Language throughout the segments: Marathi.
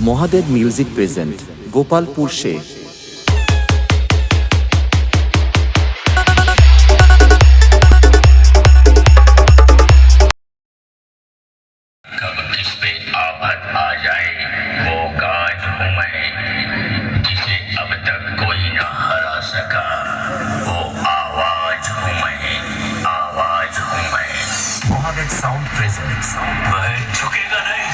মহাদেব মিউজিক প্রেজেন্ট গোপালপুর সে कब किस पे आफत आ जाए वो गाज हूँ मैं जिसे अब तक कोई न हरा सका वो आवाज हूँ मैं आवाज हूँ मैं महादेव साउंड प्रेजेंट्स वह झुकेगा नहीं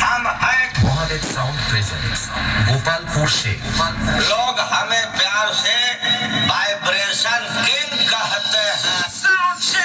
हम हैं মহাদেব সাউন্ড প্রেজেন্টস গোপালপুর সে लोग हमें प्यार से वाइब्रेशन किंग कहते हैं साउंड से